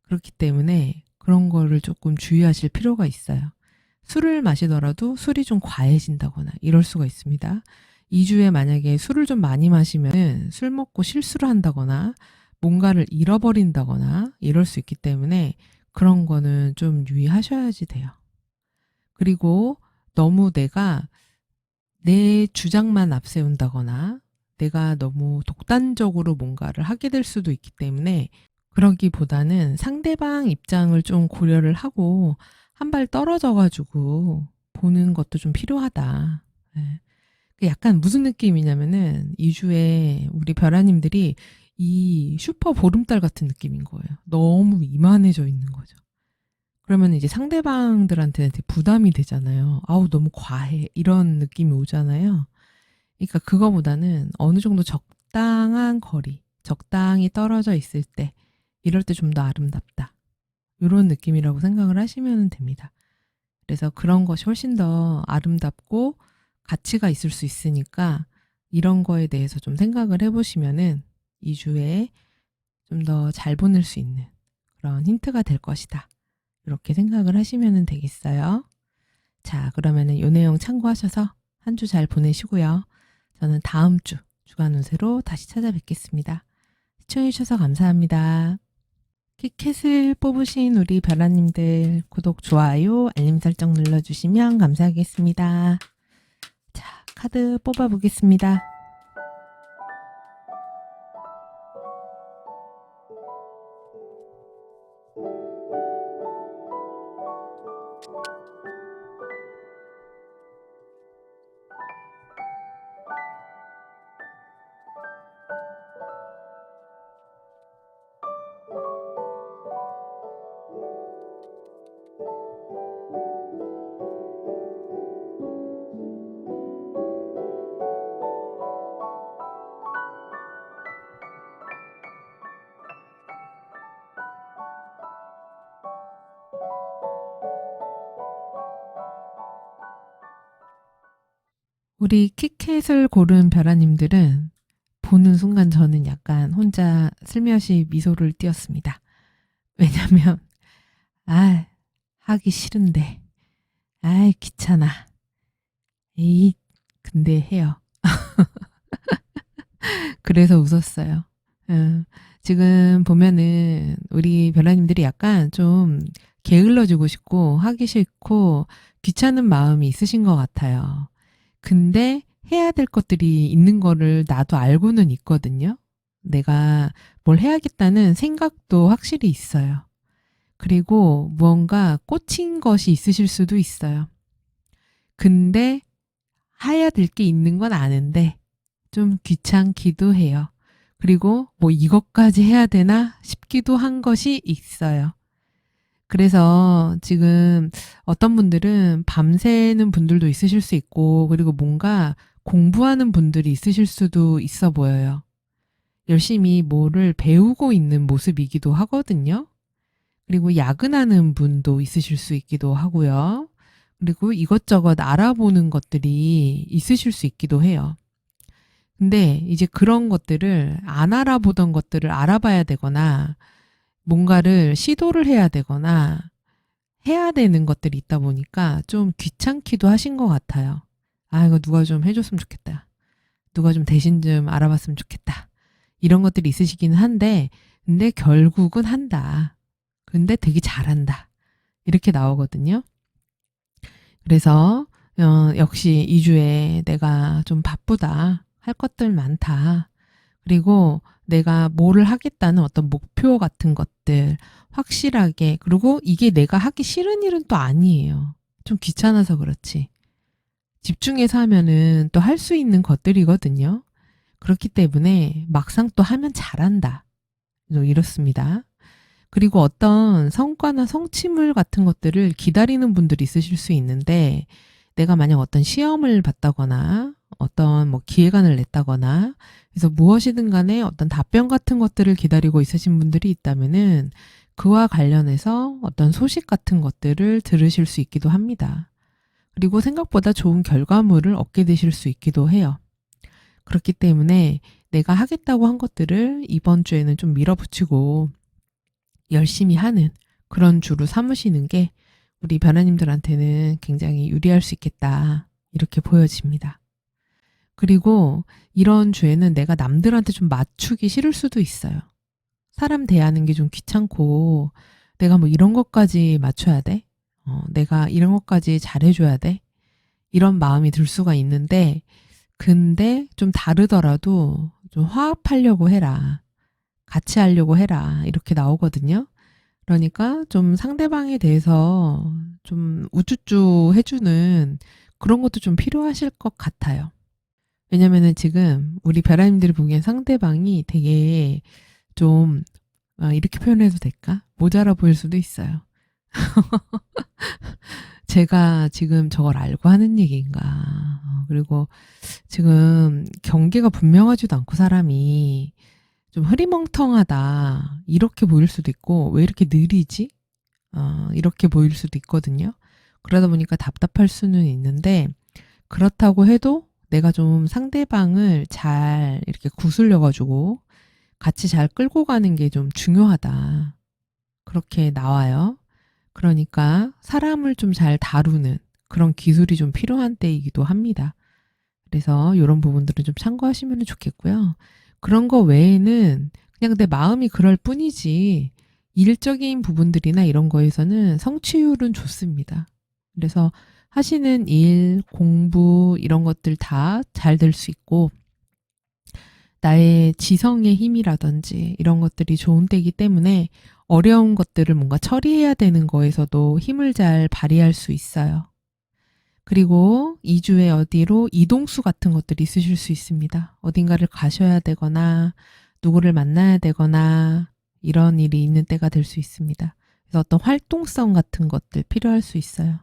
그렇기 때문에 그런 거를 조금 주의하실 필요가 있어요. 술을 마시더라도 술이 좀 과해진다거나 이럴 수가 있습니다. 2주에 만약에 술을 좀 많이 마시면 술 먹고 실수를 한다거나 뭔가를 잃어버린다거나 이럴 수 있기 때문에 그런 거는 좀 유의하셔야지 돼요. 그리고 너무 내가 내 주장만 앞세운다거나 내가 너무 독단적으로 뭔가를 하게 될 수도 있기 때문에 그러기보다는 상대방 입장을 좀 고려를 하고 한 발 떨어져 가지고 보는 것도 좀 필요하다. 예. 약간 무슨 느낌이냐면은 2주에 우리 별아님들이 이 슈퍼 보름달 같은 느낌인 거예요. 너무 이만해져 있는 거죠. 그러면 이제 상대방들한테는 되게 부담이 되잖아요. 아우 너무 과해 이런 느낌이 오잖아요. 그러니까 그거보다는 어느 정도 적당한 거리, 적당히 떨어져 있을 때 이럴 때 좀 더 아름답다. 이런 느낌이라고 생각을 하시면 됩니다. 그래서 그런 것이 훨씬 더 아름답고 가치가 있을 수 있으니까 이런 거에 대해서 좀 생각을 해보시면은 2주에 좀 더 잘 보낼 수 있는 그런 힌트가 될 것이다. 이렇게 생각을 하시면 되겠어요. 자, 그러면은 이 내용 참고하셔서 한 주 잘 보내시고요. 저는 다음 주 주간 운세로 다시 찾아뵙겠습니다. 시청해주셔서 감사합니다. 키캣을 뽑으신 우리 별아님들 구독, 좋아요, 알림 설정 눌러주시면 감사하겠습니다. 자, 카드 뽑아보겠습니다. 우리 키캣을 고른 별아님들은 보는 순간 저는 약간 혼자 슬며시 미소를 띄었습니다. 왜냐면 하기 싫은데 귀찮아. 에이 근데 해요. 그래서 웃었어요. 지금 보면은 우리 별아님들이 약간 좀 게을러지고 싶고 하기 싫고 귀찮은 마음이 있으신 것 같아요. 근데 해야 될 것들이 있는 거를 나도 알고는 있거든요. 내가 뭘 해야겠다는 생각도 확실히 있어요. 그리고 무언가 꽂힌 것이 있으실 수도 있어요. 근데 해야 될 게 있는 건 아는데 좀 귀찮기도 해요. 그리고 뭐 이것까지 해야 되나 싶기도 한 것이 있어요. 그래서 지금 어떤 분들은 밤새는 분들도 있으실 수 있고, 그리고 뭔가 공부하는 분들이 있으실 수도 있어 보여요. 열심히 뭐를 배우고 있는 모습이기도 하거든요. 그리고 야근하는 분도 있으실 수 있기도 하고요. 그리고 이것저것 알아보는 것들이 있으실 수 있기도 해요. 근데 이제 그런 것들을 안 알아보던 것들을 알아봐야 되거나 뭔가를 시도를 해야 되거나 해야 되는 것들이 있다 보니까 좀 귀찮기도 하신 것 같아요. 이거 누가 좀 해줬으면 좋겠다. 누가 좀 대신 좀 알아봤으면 좋겠다. 이런 것들이 있으시기는 한데, 근데 결국은 한다. 근데 되게 잘한다. 이렇게 나오거든요. 그래서 역시 2주에 내가 좀 바쁘다. 할 것들 많다. 그리고 내가 뭐를 하겠다는 어떤 목표 같은 것들 확실하게, 그리고 이게 내가 하기 싫은 일은 또 아니에요. 좀 귀찮아서 그렇지. 집중해서 하면은 또 할 수 있는 것들이거든요. 그렇기 때문에 막상 또 하면 잘한다. 이렇습니다. 그리고 어떤 성과나 성취물 같은 것들을 기다리는 분들이 있으실 수 있는데, 내가 만약 어떤 시험을 봤다거나 어떤 뭐 기획안을 냈다거나 그래서 무엇이든 간에 어떤 답변 같은 것들을 기다리고 있으신 분들이 있다면은 그와 관련해서 어떤 소식 같은 것들을 들으실 수 있기도 합니다. 그리고 생각보다 좋은 결과물을 얻게 되실 수 있기도 해요. 그렇기 때문에 내가 하겠다고 한 것들을 이번 주에는 좀 밀어붙이고 열심히 하는 그런 주로 삼으시는 게 우리 변화님들한테는 굉장히 유리할 수 있겠다. 이렇게 보여집니다. 그리고 이런 주에는 내가 남들한테 좀 맞추기 싫을 수도 있어요. 사람 대하는 게 좀 귀찮고 내가 뭐 이런 것까지 맞춰야 돼? 내가 이런 것까지 잘해줘야 돼? 이런 마음이 들 수가 있는데 근데 좀 다르더라도 좀 화합하려고 해라. 같이 하려고 해라. 이렇게 나오거든요. 그러니까 좀 상대방에 대해서 좀 우쭈쭈 해주는 그런 것도 좀 필요하실 것 같아요. 왜냐면은 지금 우리 별아님들이 보기엔 상대방이 되게 좀 이렇게 표현해도 될까? 모자라 보일 수도 있어요. 제가 지금 저걸 알고 하는 얘기인가. 그리고 지금 경계가 분명하지도 않고 사람이 좀 흐리멍텅하다. 이렇게 보일 수도 있고, 왜 이렇게 느리지? 이렇게 보일 수도 있거든요. 그러다 보니까 답답할 수는 있는데, 그렇다고 해도 내가 좀 상대방을 잘 이렇게 구슬려가지고 같이 잘 끌고 가는 게 좀 중요하다. 그렇게 나와요. 그러니까 사람을 좀 잘 다루는 그런 기술이 좀 필요한 때이기도 합니다. 그래서 이런 부분들은 좀 참고하시면 좋겠고요. 그런 거 외에는 그냥 내 마음이 그럴 뿐이지 일적인 부분들이나 이런 거에서는 성취율은 좋습니다. 그래서 하시는 일, 공부 이런 것들 다 잘 될 수 있고 나의 지성의 힘이라든지 이런 것들이 좋은 때이기 때문에 어려운 것들을 뭔가 처리해야 되는 거에서도 힘을 잘 발휘할 수 있어요. 그리고 2주에 어디로 이동수 같은 것들이 있으실 수 있습니다. 어딘가를 가셔야 되거나 누구를 만나야 되거나 이런 일이 있는 때가 될 수 있습니다. 그래서 어떤 활동성 같은 것들 필요할 수 있어요.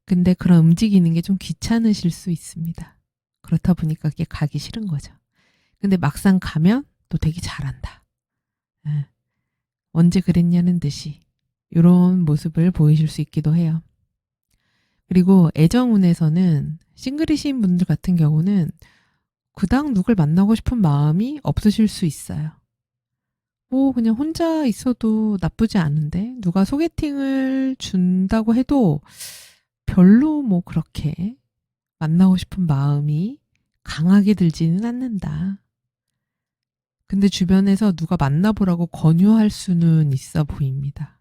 근데 그런 움직이는 게 좀 귀찮으실 수 있습니다. 그렇다 보니까 그게 가기 싫은 거죠. 근데 막상 가면 또 되게 잘한다. 예. 언제 그랬냐는 듯이 이런 모습을 보이실 수 있기도 해요. 그리고 애정운에서는 싱글이신 분들 같은 경우는 그닥 누굴 만나고 싶은 마음이 없으실 수 있어요. 뭐 그냥 혼자 있어도 나쁘지 않은데 누가 소개팅을 준다고 해도 별로 뭐 그렇게 만나고 싶은 마음이 강하게 들지는 않는다. 근데 주변에서 누가 만나보라고 권유할 수는 있어 보입니다.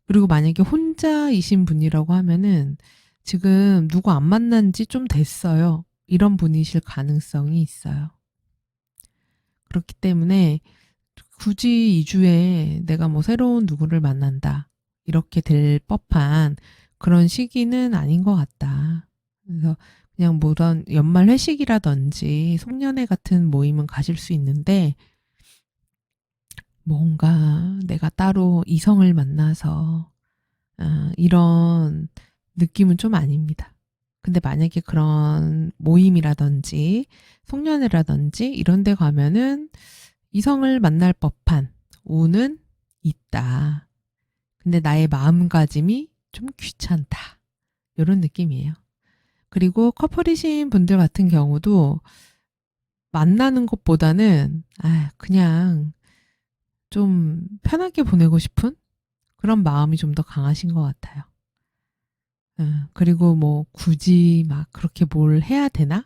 그리고 만약에 혼자이신 분이라고 하면은 지금 누구 안 만난 지 좀 됐어요. 이런 분이실 가능성이 있어요. 그렇기 때문에 굳이 2주에 내가 뭐 새로운 누구를 만난다. 이렇게 될 법한 그런 시기는 아닌 것 같다. 그래서 그냥 뭐런 연말 회식이라든지 송년회 같은 모임은 가실 수 있는데 뭔가 내가 따로 이성을 만나서 이런 느낌은 좀 아닙니다. 근데 만약에 그런 모임이라든지 송년회라든지 이런 데 가면은 이성을 만날 법한 운은 있다. 근데 나의 마음가짐이 좀 귀찮다. 이런 느낌이에요. 그리고 커플이신 분들 같은 경우도 만나는 것보다는 그냥 좀 편하게 보내고 싶은 그런 마음이 좀 더 강하신 것 같아요. 그리고 뭐 굳이 막 그렇게 뭘 해야 되나?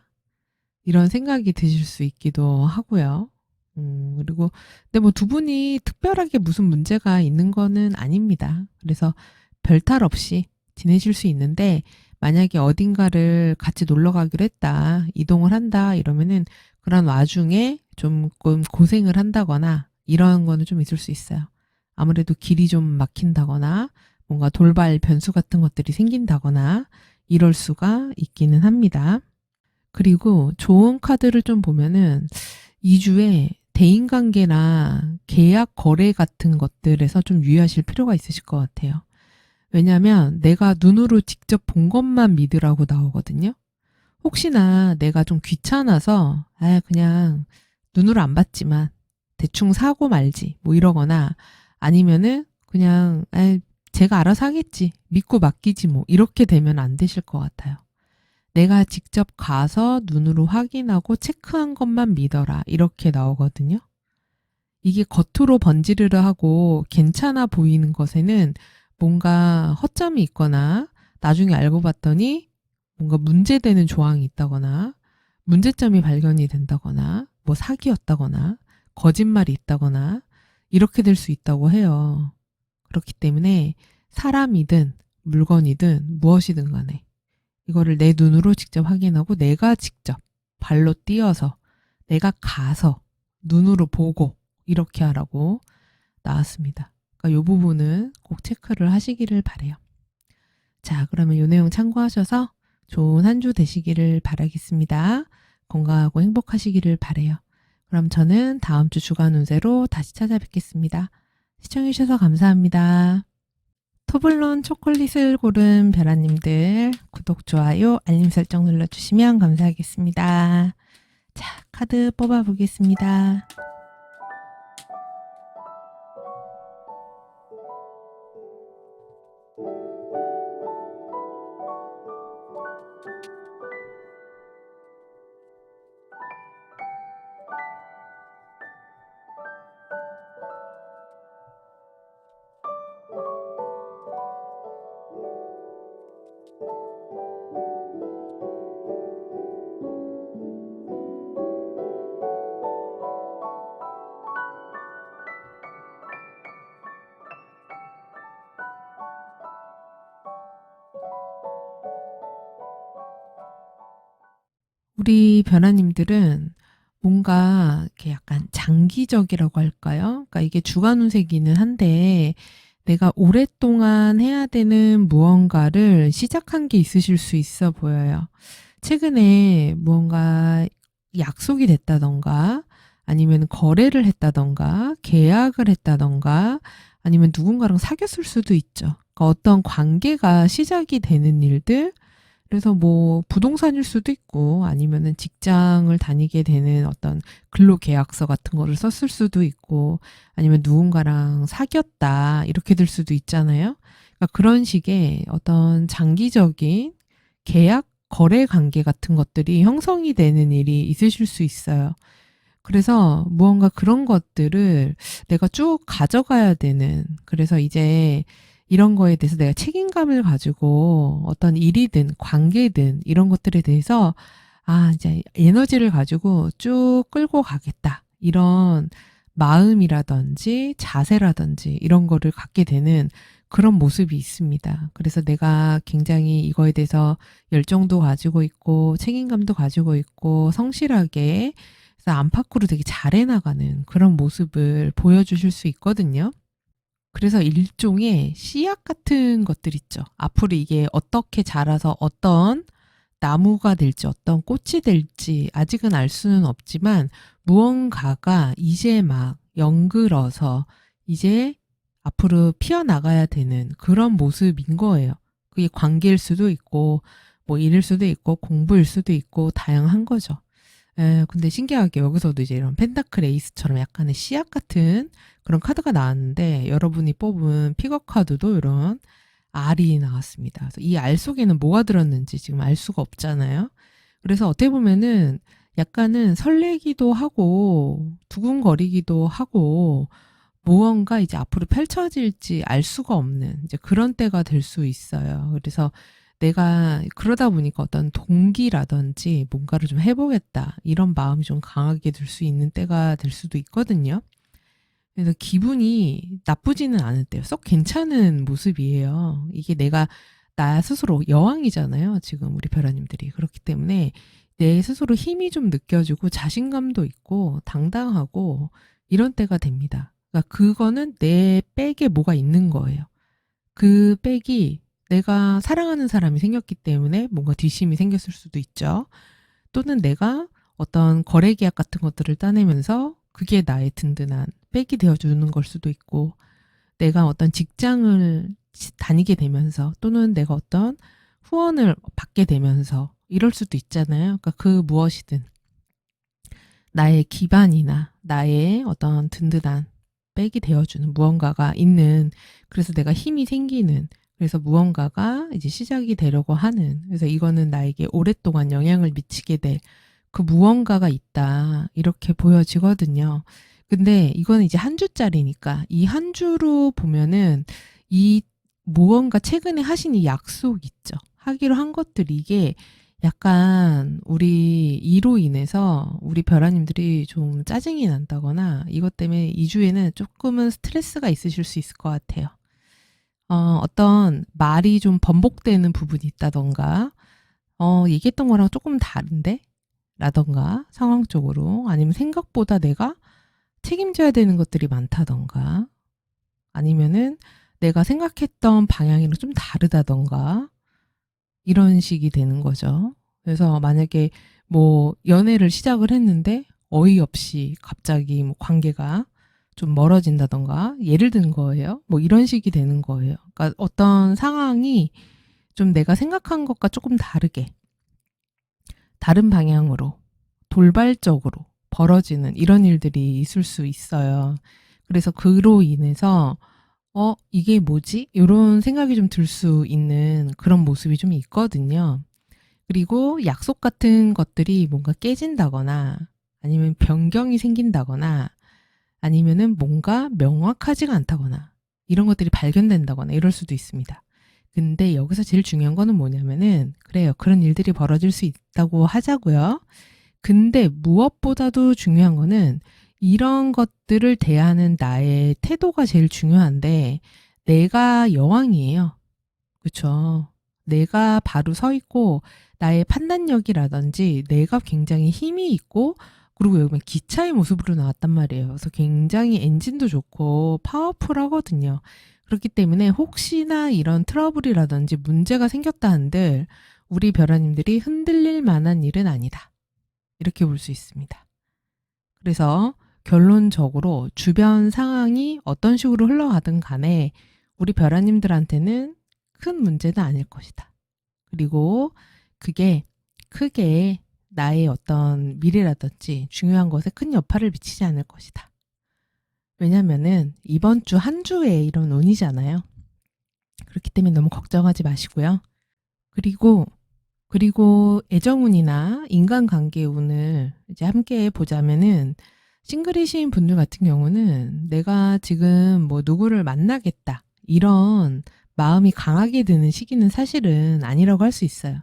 이런 생각이 드실 수 있기도 하고요. 그리고 근데 뭐 두 분이 특별하게 무슨 문제가 있는 거는 아닙니다. 그래서 별탈 없이 지내실 수 있는데 만약에 어딘가를 같이 놀러 가기로 했다, 이동을 한다 이러면은 그런 와중에 조금 고생을 한다거나 이런 거는 좀 있을 수 있어요. 아무래도 길이 좀 막힌다거나 뭔가 돌발 변수 같은 것들이 생긴다거나 이럴 수가 있기는 합니다. 그리고 좋은 카드를 좀 보면은 2주에 대인관계나 계약 거래 같은 것들에서 좀 유의하실 필요가 있으실 것 같아요. 왜냐하면 내가 눈으로 직접 본 것만 믿으라고 나오거든요. 혹시나 내가 좀 귀찮아서 그냥 눈으로 안 봤지만 대충 사고 말지 뭐 이러거나 아니면은 그냥 제가 알아서 하겠지 믿고 맡기지 뭐 이렇게 되면 안 되실 것 같아요. 내가 직접 가서 눈으로 확인하고 체크한 것만 믿어라 이렇게 나오거든요. 이게 겉으로 번지르르 하고 괜찮아 보이는 것에는 뭔가 허점이 있거나 나중에 알고 봤더니 뭔가 문제되는 조항이 있다거나 문제점이 발견이 된다거나 뭐 사기였다거나 거짓말이 있다거나 이렇게 될 수 있다고 해요. 그렇기 때문에 사람이든 물건이든 무엇이든 간에 이거를 내 눈으로 직접 확인하고 내가 직접 발로 뛰어서 내가 가서 눈으로 보고 이렇게 하라고 나왔습니다. 그러니까 이 부분은 꼭 체크를 하시기를 바래요. 자, 그러면 이 내용 참고하셔서 좋은 한 주 되시기를 바라겠습니다. 건강하고 행복하시기를 바래요. 그럼 저는 다음 주 주간 운세로 다시 찾아뵙겠습니다. 시청해주셔서 감사합니다. 토블론 초콜릿을 고른 별아님들 구독, 좋아요, 알림 설정 눌러주시면 감사하겠습니다. 자, 카드 뽑아보겠습니다. 우리 변화님들은 뭔가 이렇게 약간 장기적이라고 할까요? 그러니까 이게 주간 운세기는 한데 내가 오랫동안 해야 되는 무언가를 시작한 게 있으실 수 있어 보여요. 최근에 무언가 약속이 됐다던가 아니면 거래를 했다던가 계약을 했다던가 아니면 누군가랑 사귀었을 수도 있죠. 그러니까 어떤 관계가 시작이 되는 일들, 그래서 뭐 부동산일 수도 있고 아니면은 직장을 다니게 되는 어떤 근로계약서 같은 거를 썼을 수도 있고 아니면 누군가랑 사귀었다 이렇게 될 수도 있잖아요. 그러니까 그런 식의 어떤 장기적인 계약, 거래 관계 같은 것들이 형성이 되는 일이 있으실 수 있어요. 그래서 무언가 그런 것들을 내가 쭉 가져가야 되는, 그래서 이제 이런 거에 대해서 내가 책임감을 가지고 어떤 일이든 관계든 이런 것들에 대해서 이제 에너지를 가지고 쭉 끌고 가겠다. 이런 마음이라든지 자세라든지 이런 거를 갖게 되는 그런 모습이 있습니다. 그래서 내가 굉장히 이거에 대해서 열정도 가지고 있고 책임감도 가지고 있고 성실하게 그래서 안팎으로 되게 잘해 나가는 그런 모습을 보여주실 수 있거든요. 그래서 일종의 씨앗 같은 것들 있죠. 앞으로 이게 어떻게 자라서 어떤 나무가 될지 어떤 꽃이 될지 아직은 알 수는 없지만 무언가가 이제 막 연글어서 이제 앞으로 피어나가야 되는 그런 모습인 거예요. 그게 관계일 수도 있고 뭐 일일 수도 있고 공부일 수도 있고 다양한 거죠. 근데 신기하게 여기서도 이제 이런 펜타클 에이스처럼 약간의 씨앗 같은 그런 카드가 나왔는데 여러분이 뽑은 픽업 카드도 이런 알이 나왔습니다. 그래서 이 알 속에는 뭐가 들었는지 지금 알 수가 없잖아요. 그래서 어떻게 보면은 약간은 설레기도 하고 두근거리기도 하고 무언가 이제 앞으로 펼쳐질지 알 수가 없는 이제 그런 때가 될 수 있어요. 그래서 내가 그러다 보니까 어떤 동기라든지 뭔가를 좀 해보겠다 이런 마음이 좀 강하게 들 수 있는 때가 될 수도 있거든요. 그래서 기분이 나쁘지는 않을 때요. 썩 괜찮은 모습이에요. 이게 내가 나 스스로 여왕이잖아요. 지금 우리 별아님들이. 그렇기 때문에 내 스스로 힘이 좀 느껴지고 자신감도 있고 당당하고 이런 때가 됩니다. 그러니까 그거는 내 백에 뭐가 있는 거예요. 그 백이 내가 사랑하는 사람이 생겼기 때문에 뭔가 뒷심이 생겼을 수도 있죠. 또는 내가 어떤 거래 계약 같은 것들을 따내면서 그게 나의 든든한 백이 되어주는 걸 수도 있고, 내가 어떤 직장을 다니게 되면서 또는 내가 어떤 후원을 받게 되면서 이럴 수도 있잖아요. 그러니까 그 무엇이든 나의 기반이나 나의 어떤 든든한 백이 되어주는 무언가가 있는, 그래서 내가 힘이 생기는, 그래서 무언가가 이제 시작이 되려고 하는, 그래서 이거는 나에게 오랫동안 영향을 미치게 될 그 무언가가 있다 이렇게 보여지거든요. 근데 이거는 이제 한 주짜리니까 이 한 주로 보면은 이 무언가 최근에 하신 이 약속 있죠. 하기로 한 것들이 이게 약간 우리 이로 인해서 우리 별아님들이 좀 짜증이 난다거나 이것 때문에 이 주에는 조금은 스트레스가 있으실 수 있을 것 같아요. 어떤 말이 좀 번복되는 부분이 있다던가, 얘기했던 거랑 조금 다른데? 라던가, 상황적으로. 아니면 생각보다 내가 책임져야 되는 것들이 많다던가, 아니면은 내가 생각했던 방향이랑 좀 다르다던가, 이런 식이 되는 거죠. 그래서 만약에 뭐 연애를 시작을 했는데 어이없이 갑자기 뭐 관계가 좀 멀어진다던가 예를 든 거예요. 뭐 이런 식이 되는 거예요. 그러니까 어떤 상황이 좀 내가 생각한 것과 조금 다르게 다른 방향으로 돌발적으로 벌어지는 이런 일들이 있을 수 있어요. 그래서 그로 인해서 이게 뭐지? 이런 생각이 좀 들 수 있는 그런 모습이 좀 있거든요. 그리고 약속 같은 것들이 뭔가 깨진다거나 아니면 변경이 생긴다거나 아니면은 뭔가 명확하지가 않다거나 이런 것들이 발견된다거나 이럴 수도 있습니다. 근데 여기서 제일 중요한 거는 뭐냐면은, 그래요. 그런 일들이 벌어질 수 있다고 하자고요. 근데 무엇보다도 중요한 거는 이런 것들을 대하는 나의 태도가 제일 중요한데, 내가 여왕이에요. 그쵸? 내가 바로 서 있고 나의 판단력이라든지 내가 굉장히 힘이 있고 그리고 여기 기차의 모습으로 나왔단 말이에요. 그래서 굉장히 엔진도 좋고 파워풀하거든요. 그렇기 때문에 혹시나 이런 트러블이라든지 문제가 생겼다 한들 우리 별아님들이 흔들릴 만한 일은 아니다. 이렇게 볼 수 있습니다. 그래서 결론적으로 주변 상황이 어떤 식으로 흘러가든 간에 우리 별아님들한테는 큰 문제는 아닐 것이다. 그리고 그게 크게 나의 어떤 미래라든지 중요한 것에 큰 여파를 미치지 않을 것이다. 왜냐면은 이번 주 한 주에 이런 운이잖아요. 그렇기 때문에 너무 걱정하지 마시고요. 그리고 애정운이나 인간관계 운을 이제 함께 보자면은 싱글이신 분들 같은 경우는 내가 지금 뭐 누구를 만나겠다 이런 마음이 강하게 드는 시기는 사실은 아니라고 할 수 있어요.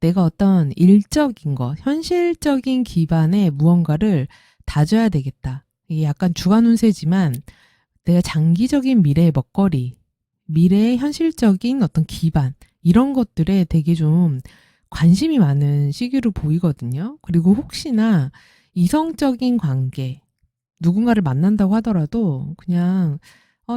내가 어떤 일적인 것, 현실적인 기반의 무언가를 다져야 되겠다. 이게 약간 주간 운세지만 내가 장기적인 미래의 먹거리, 미래의 현실적인 어떤 기반 이런 것들에 되게 좀 관심이 많은 시기로 보이거든요. 그리고 혹시나 이성적인 관계, 누군가를 만난다고 하더라도 그냥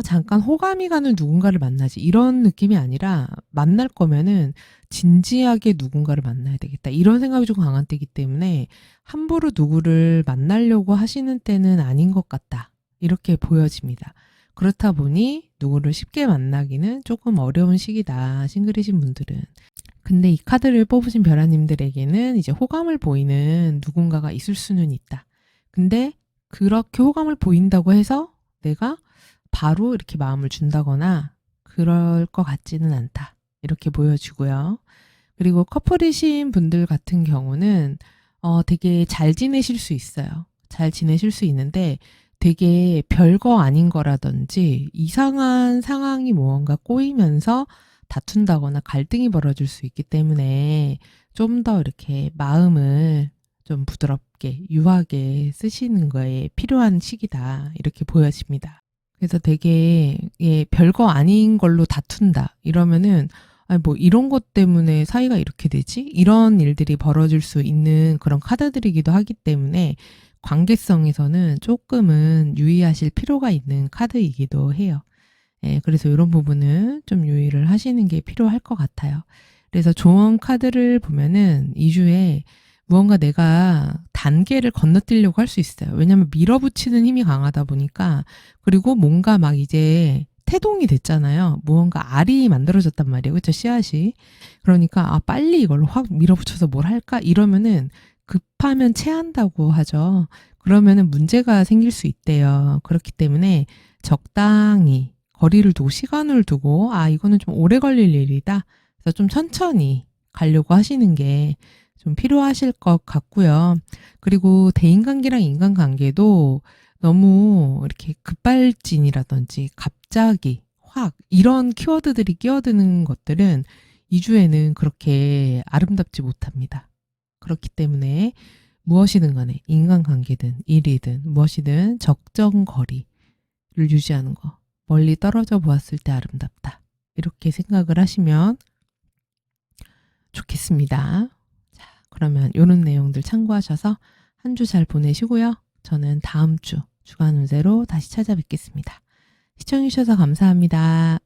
잠깐 호감이 가는 누군가를 만나지 이런 느낌이 아니라 만날 거면은 진지하게 누군가를 만나야 되겠다 이런 생각이 좀 강한 때이기 때문에 함부로 누구를 만나려고 하시는 때는 아닌 것 같다 이렇게 보여집니다. 그렇다 보니 누구를 쉽게 만나기는 조금 어려운 시기다 싱글이신 분들은. 근데 이 카드를 뽑으신 별아님들에게는 이제 호감을 보이는 누군가가 있을 수는 있다. 근데 그렇게 호감을 보인다고 해서 내가 바로 이렇게 마음을 준다거나 그럴 것 같지는 않다. 이렇게 보여주고요. 그리고 커플이신 분들 같은 경우는 되게 잘 지내실 수 있어요. 잘 지내실 수 있는데 되게 별거 아닌 거라든지 이상한 상황이 무언가 꼬이면서 다툰다거나 갈등이 벌어질 수 있기 때문에 좀 더 이렇게 마음을 좀 부드럽게 유하게 쓰시는 거에 필요한 시기다 이렇게 보여집니다. 그래서 되게 별거 아닌 걸로 다툰다 이러면은 아니 뭐 이런 것 때문에 사이가 이렇게 되지? 이런 일들이 벌어질 수 있는 그런 카드들이기도 하기 때문에 관계성에서는 조금은 유의하실 필요가 있는 카드이기도 해요. 그래서 이런 부분은 좀 유의를 하시는 게 필요할 것 같아요. 그래서 조언 카드를 보면은 이 주에 무언가 내가 단계를 건너뛰려고 할 수 있어요. 왜냐면 밀어붙이는 힘이 강하다 보니까 그리고 뭔가 막 이제 태동이 됐잖아요. 무언가 알이 만들어졌단 말이에요. 그렇죠? 씨앗이. 그러니까 빨리 이걸로 확 밀어붙여서 뭘 할까? 이러면은 급하면 체한다고 하죠. 그러면은 문제가 생길 수 있대요. 그렇기 때문에 적당히 거리를 두고 시간을 두고 이거는 좀 오래 걸릴 일이다. 그래서 좀 천천히 가려고 하시는 게 좀 필요하실 것 같고요. 그리고 대인관계랑 인간관계도 너무 이렇게 급발진이라든지 갑자기 확 이런 키워드들이 끼어드는 것들은 이 주에는 그렇게 아름답지 못합니다. 그렇기 때문에 무엇이든 간에 인간관계든 일이든 무엇이든 적정 거리를 유지하는 거. 멀리 떨어져 보았을 때 아름답다. 이렇게 생각을 하시면 좋겠습니다. 자, 그러면 이런 내용들 참고하셔서 한 주 잘 보내시고요. 저는 다음 주 주간 운세로 다시 찾아뵙겠습니다. 시청해주셔서 감사합니다.